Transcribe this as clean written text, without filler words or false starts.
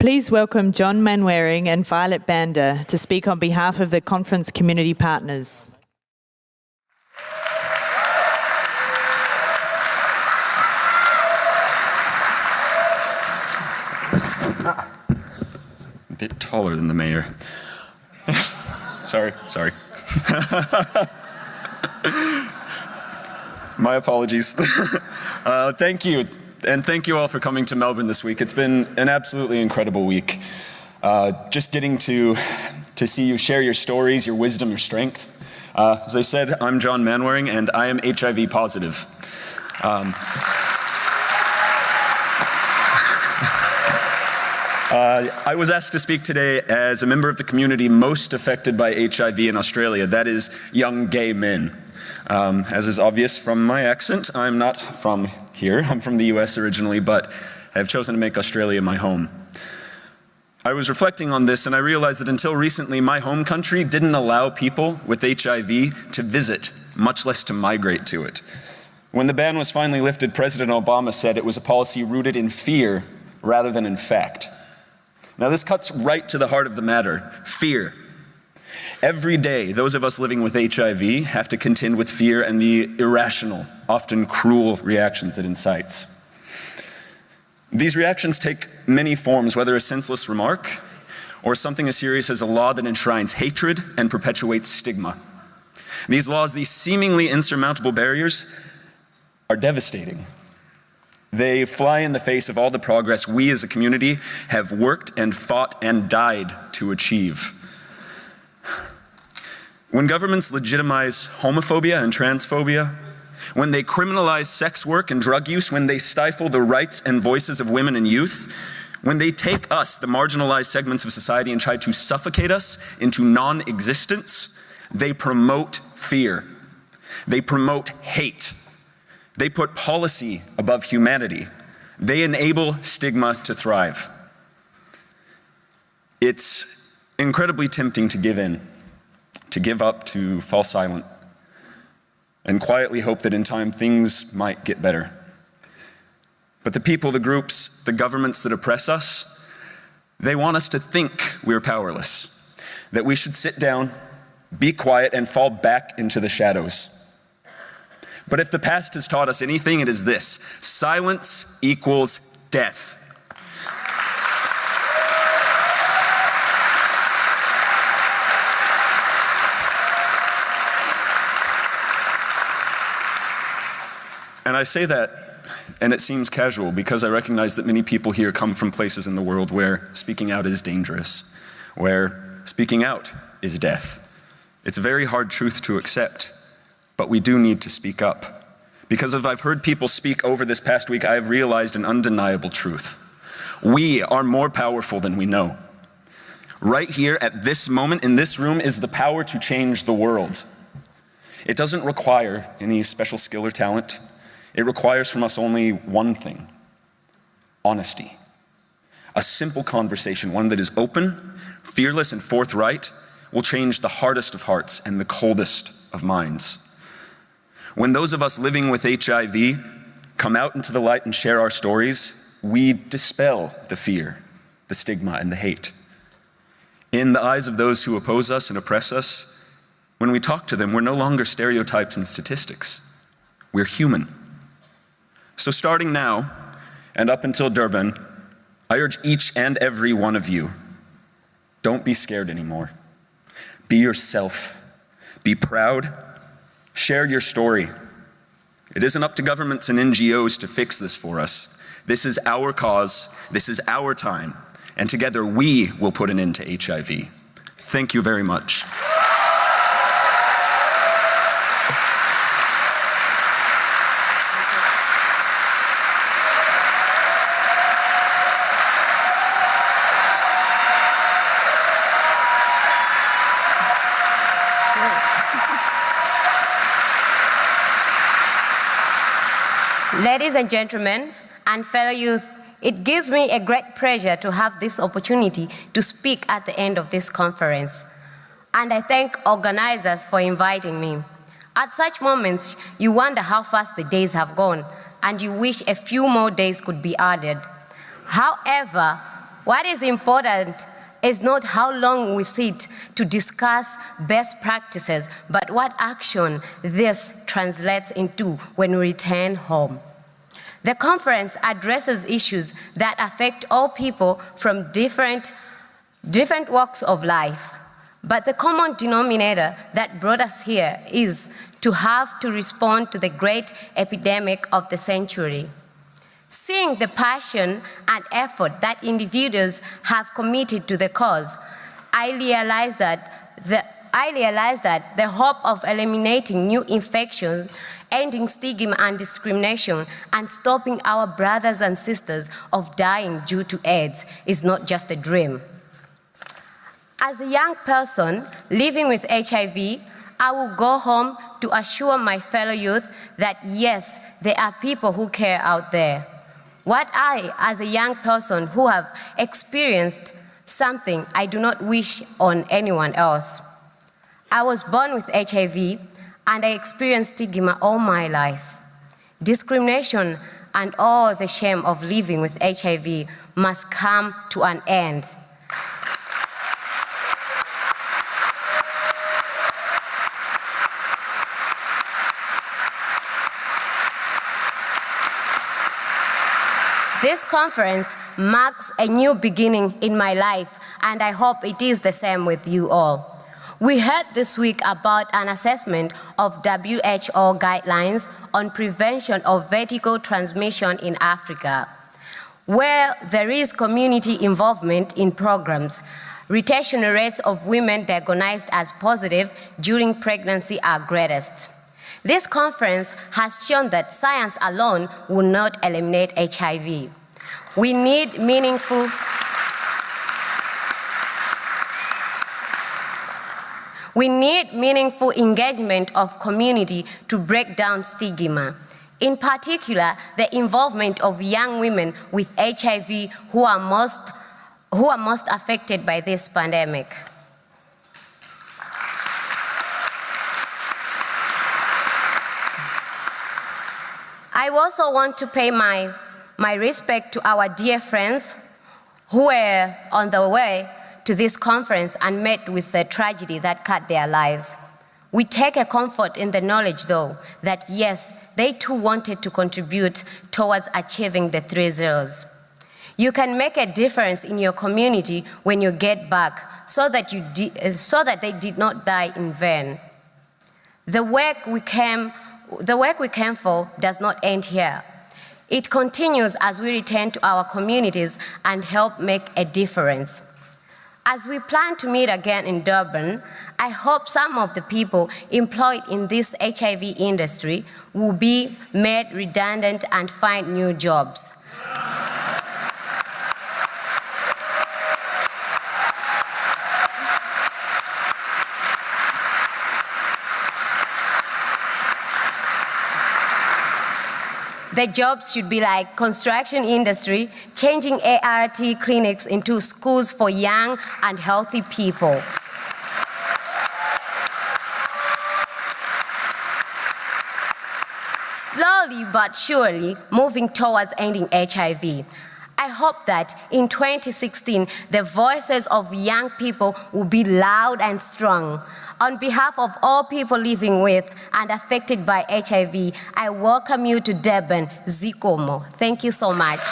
Please welcome John Manwaring and Violet Banda to speak on behalf of the conference community partners. A bit taller than the mayor. Sorry. My apologies. Thank you, and thank you all for coming to Melbourne this week. It's been an absolutely incredible week. Just getting to see you share your stories, your wisdom, your strength. As I said, I'm John Manwaring, and I am HIV positive. I was asked to speak today as a member of the community most affected by HIV in Australia, that is, young gay men. As is obvious from my accent, I'm not from here. I'm from the US originally, but I have chosen to make Australia my home. I was reflecting on this and I realized that until recently, my home country didn't allow people with HIV to visit, much less to migrate to it. When the ban was finally lifted, President Obama said it was a policy rooted in fear rather than in fact. Now this cuts right to the heart of the matter, fear. Every day, those of us living with HIV have to contend with fear and the irrational, often cruel reactions it incites. These reactions take many forms, whether a senseless remark or something as serious as a law that enshrines hatred and perpetuates stigma. These laws, these seemingly insurmountable barriers, are devastating. They fly in the face of all the progress we as a community have worked and fought and died to achieve. When governments legitimize homophobia and transphobia, when they criminalize sex work and drug use, when they stifle the rights and voices of women and youth, when they take us, the marginalized segments of society, and try to suffocate us into non-existence, they promote fear. They promote hate. They put policy above humanity. They enable stigma to thrive. It's incredibly tempting to give in, to give up, to fall silent, and quietly hope that in time things might get better. But the people, the groups, the governments that oppress us, they want us to think we're powerless, that we should sit down, be quiet, and fall back into the shadows. But if the past has taught us anything, it is this: silence equals death. And I say that, and it seems casual, because I recognize that many people here come from places in the world where speaking out is dangerous, where speaking out is death. It's a very hard truth to accept. But we do need to speak up. Because as I've heard people speak over this past week, I have realized an undeniable truth. We are more powerful than we know. Right here at this moment in this room is the power to change the world. It doesn't require any special skill or talent. It requires from us only one thing: honesty. A simple conversation, one that is open, fearless, and forthright, will change the hardest of hearts and the coldest of minds. When those of us living with HIV come out into the light and share our stories, we dispel the fear, the stigma, and the hate. In the eyes of those who oppose us and oppress us, when we talk to them, we're no longer stereotypes and statistics. We're human. So starting now, and up until Durban, I urge each and every one of you, don't be scared anymore. Be yourself. Be proud. Share your story. It isn't up to governments and NGOs to fix this for us. This is our cause, this is our time, and together we will put an end to HIV. Thank you very much. Ladies and gentlemen, and fellow youth, it gives me a great pleasure to have this opportunity to speak at the end of this conference. And I thank organizers for inviting me. At such moments, you wonder how fast the days have gone, and you wish a few more days could be added. However, What is important is not how long we sit to discuss best practices, but what action this translates into when we return home. The conference addresses issues that affect all people from different walks of life. But the common denominator that brought us here is to have to respond to the great epidemic of the century. Seeing the passion and effort that individuals have committed to the cause, I realized that the hope of eliminating new infections, ending stigma and discrimination, and stopping our brothers and sisters of dying due to AIDS is not just a dream. As a young person living with HIV, I will go home to assure my fellow youth that yes, there are people who care out there. What I, as a young person who have experienced something I do not wish on anyone else. I was born with HIV and I experienced stigma all my life. Discrimination and all the shame of living with HIV must come to an end. This conference marks a new beginning in my life, and I hope it is the same with you all. We heard this week about an assessment of WHO guidelines on prevention of vertical transmission in Africa. Where there is community involvement in programs, retention rates of women diagnosed as positive during pregnancy are greatest. This conference has shown that science alone will not eliminate HIV. We need meaningful engagement of community to break down stigma. In particular, the involvement of young women with HIV who are most affected by this pandemic. I also want to pay my respect to our dear friends who were on the way to this conference and met with the tragedy that cut their lives. We take a comfort in the knowledge, though, that yes, they too wanted to contribute towards achieving the 3 zeros. You can make a difference in your community when you get back so that they did not die in vain. The work we came for does not end here. It continues as we return to our communities and help make a difference. As we plan to meet again in Durban, I hope some of the people employed in this HIV industry will be made redundant and find new jobs. The jobs should be like construction industry, changing ART clinics into schools for young and healthy people. Slowly but surely moving towards ending HIV. I hope that in 2016, the voices of young people will be loud and strong. On behalf of all people living with and affected by HIV, I welcome you to Durban, Zikomo. Thank you so much.